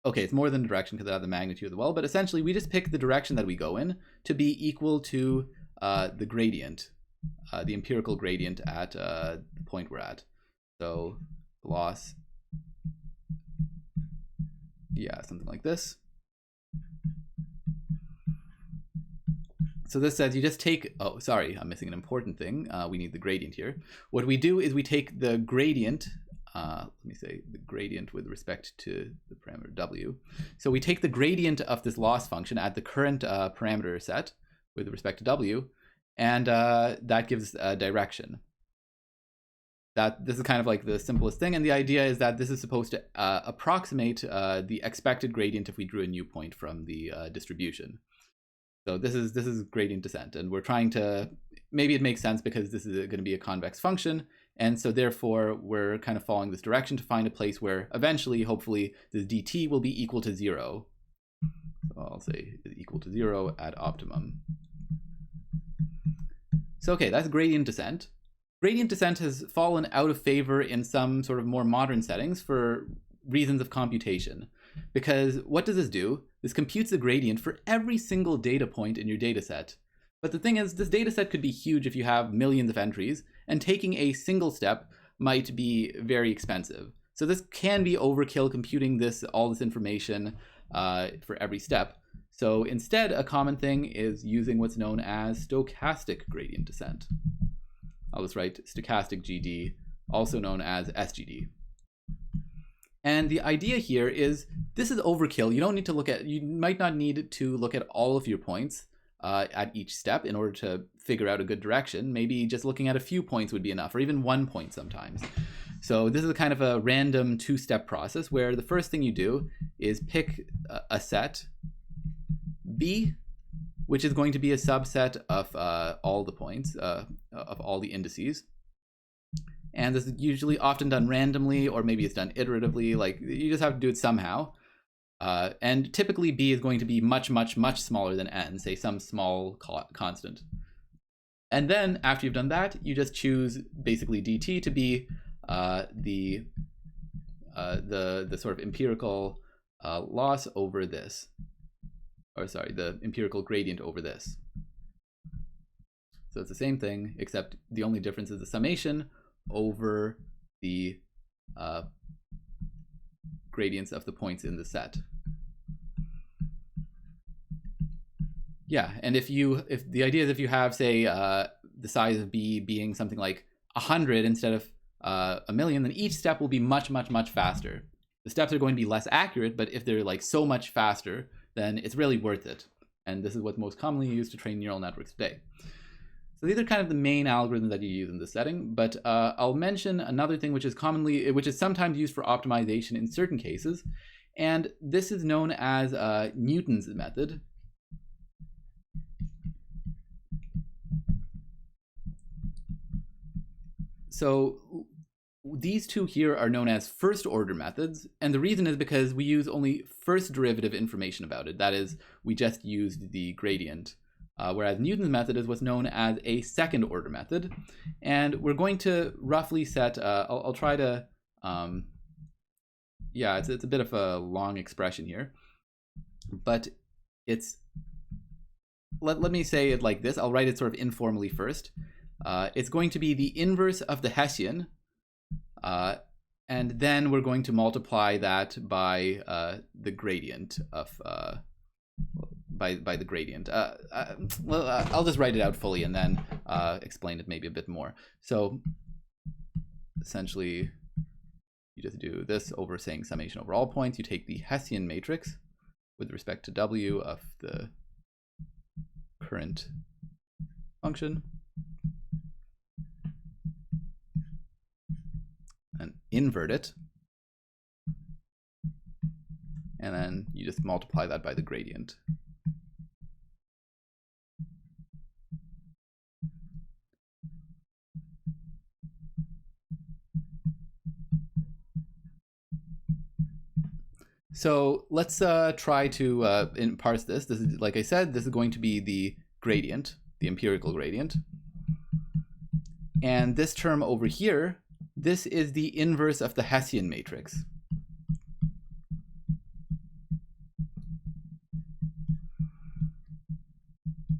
okay, it's more than the direction because I have the magnitude of the well, but essentially we just pick the direction that we go in to be equal to the gradient, the empirical gradient at the point we're at. So loss, yeah, something like this. So this says you just take, oh, sorry, I'm missing an important thing. We need the gradient here. What we do is we take the gradient, let me say the gradient with respect to the parameter w. So we take the gradient of this loss function at the current parameter set with respect to w, and that gives a direction. This is kind of like the simplest thing, and the idea is that this is supposed to approximate the expected gradient if we drew a new point from the distribution. So this is gradient descent, and we're trying to, maybe it makes sense because this is going to be a convex function, and so therefore we're kind of following this direction to find a place where eventually, hopefully, this dt will be equal to 0. So I'll say equal to 0 at optimum. So okay, that's gradient descent. Gradient descent has fallen out of favor in some sort of more modern settings for reasons of computation. Because what does this do? This computes the gradient for every single data point in your data set. But the thing is, this data set could be huge if you have millions of entries, and taking a single step might be very expensive. So this can be overkill, computing all this information for every step. So instead, a common thing is using what's known as stochastic gradient descent. I'll just write stochastic GD, also known as SGD. And the idea here is this is overkill. You don't need to look at, you might not need to look at all of your points at each step in order to figure out a good direction. Maybe just looking at a few points would be enough, or even 1 point sometimes. So this is a kind of a random 2-step process where the first thing you do is pick a set B, which is going to be a subset of all the points, of all the indices. And this is usually often done randomly, or maybe it's done iteratively. Like, you just have to do it somehow. And typically B is going to be much, much, much smaller than n, say some small constant. And then after you've done that, you just choose basically dt to be the sort of empirical loss over this. Or sorry, the empirical gradient over this. So it's the same thing, except the only difference is the summation over the gradients of the points in the set. Yeah, and if the idea is if you have, say, the size of B being something like 100 instead of 1,000,000, then each step will be much, much, much faster. The steps are going to be less accurate, but if they're like so much faster, then it's really worth it. And this is what's most commonly used to train neural networks today. So these are kind of the main algorithms that you use in this setting, but I'll mention another thing which is sometimes used for optimization in certain cases, and this is known as Newton's method. So these two here are known as first order methods, and the reason is because we use only first derivative information about it. That is, we just used the gradient, whereas Newton's method is what's known as a second order method. And we're going to roughly set, I'll try to, yeah, it's a bit of a long expression here, but it's, let me say it like this. I'll write it sort of informally first. It's going to be the inverse of the Hessian, and then we're going to multiply that by the gradient of by the gradient. Well, I'll just write it out fully and then explain it maybe a bit more. So essentially, you just do this over saying summation over all points. You take the Hessian matrix with respect to W of the current function and invert it, and then you just multiply that by the gradient. So let's try to parse this. This is, like I said, this is going to be the gradient, the empirical gradient. And this term over here, this is the inverse of the Hessian matrix.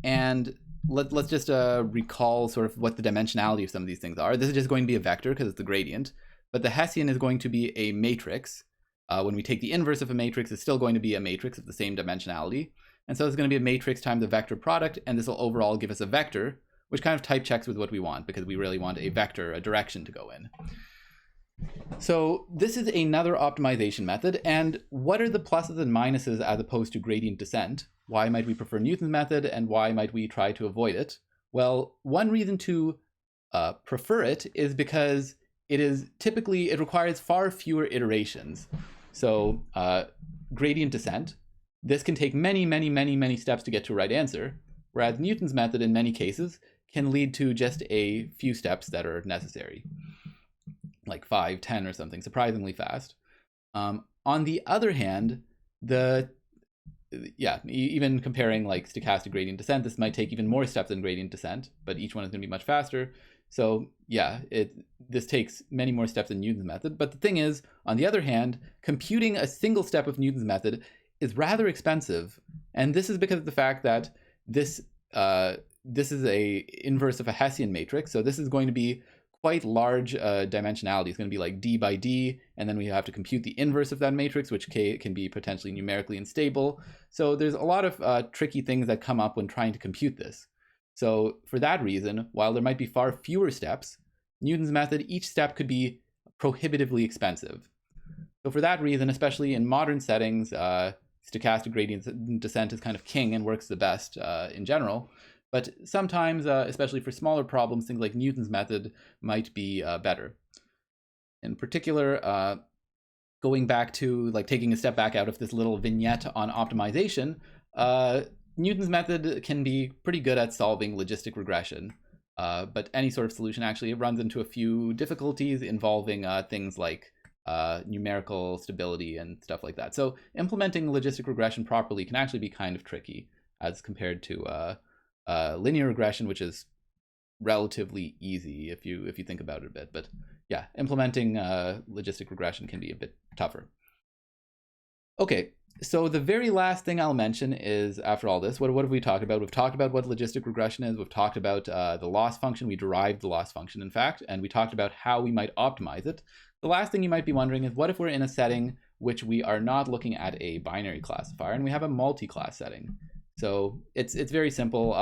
And let's just recall sort of what the dimensionality of some of these things are. This is just going to be a vector because it's the gradient, but the Hessian is going to be a matrix. When we take the inverse of a matrix, it's still going to be a matrix of the same dimensionality. And so it's going to be a matrix times the vector product, and this will overall give us a vector, which kind of type checks with what we want, because we really want a vector, a direction to go in. So this is another optimization method. And what are the pluses and minuses as opposed to gradient descent? Why might we prefer Newton's method, and why might we try to avoid it? Well, one reason to prefer it is because it requires far fewer iterations. So gradient descent, this can take many steps to get to a right answer, whereas Newton's method in many cases can lead to just a few steps that are necessary, like 5, 10 or something, surprisingly fast. On the other hand, even comparing like stochastic gradient descent, this might take even more steps than gradient descent, but each one is going to be much faster. So yeah, this takes many more steps than Newton's method. But the thing is, on the other hand, computing a single step of Newton's method is rather expensive. And this is because of the fact that this is a inverse of a Hessian matrix. So this is going to be quite large dimensionality. It's going to be like d by d, and then we have to compute the inverse of that matrix, which can be potentially numerically unstable. So there's a lot of tricky things that come up when trying to compute this. So for that reason, while there might be far fewer steps, Newton's method, each step could be prohibitively expensive. So for that reason, especially in modern settings, stochastic gradient descent is kind of king and works the best in general. But sometimes, especially for smaller problems, things like Newton's method might be better. In particular, going back to like taking a step back out of this little vignette on optimization, Newton's method can be pretty good at solving logistic regression, but any sort of solution actually runs into a few difficulties involving things like numerical stability and stuff like that. So implementing logistic regression properly can actually be kind of tricky as compared to linear regression, which is relatively easy if you think about it a bit. But yeah, implementing logistic regression can be a bit tougher. Okay. So the very last thing I'll mention is, after all this, what have we talked about? We've talked about what logistic regression is. We've talked about the loss function. We derived the loss function, in fact, and we talked about how we might optimize it. The last thing you might be wondering is, what if we're in a setting which we are not looking at a binary classifier and we have a multi-class setting? So it's very simple.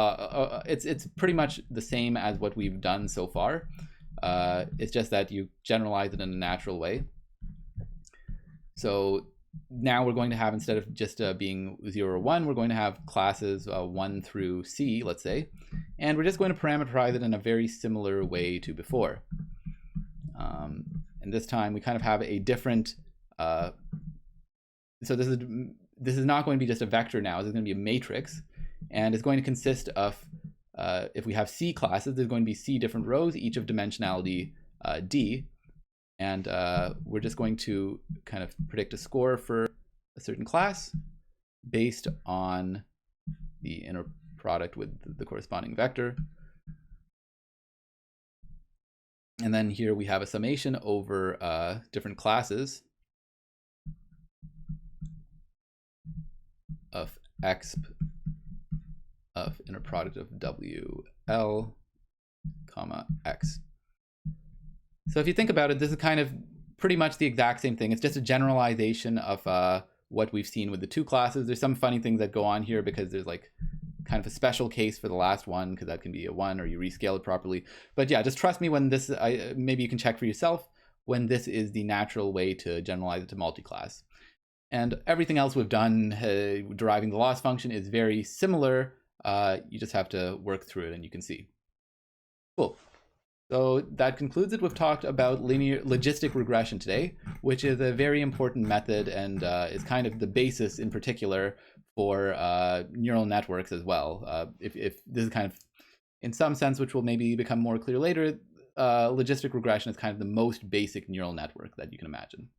It's pretty much the same as what we've done so far. It's just that you generalize it in a natural way. So now we're going to have, instead of just being 0 or 1, we're going to have classes 1 through C, let's say, and we're just going to parameterize it in a very similar way to before. And this time we kind of have a different, so this is not going to be just a vector now, it's going to be a matrix, and it's going to consist of, if we have C classes, there's going to be C different rows, each of dimensionality D. And we're just going to kind of predict a score for a certain class based on the inner product with the corresponding vector. And then here we have a summation over different classes of exp of inner product of WL, comma, X. So if you think about it, this is kind of pretty much the exact same thing. It's just a generalization of what we've seen with the two classes. There's some funny things that go on here because there's like kind of a special case for the last one, because that can be a 1 or you rescale it properly. But yeah, just trust me when this, maybe you can check for yourself when this is the natural way to generalize it to multi-class. And everything else we've done deriving the loss function is very similar. You just have to work through it and you can see. Cool. So that concludes it. We've talked about logistic regression today, which is a very important method and is kind of the basis in particular for neural networks as well. If this is kind of, in some sense, which will maybe become more clear later, logistic regression is kind of the most basic neural network that you can imagine.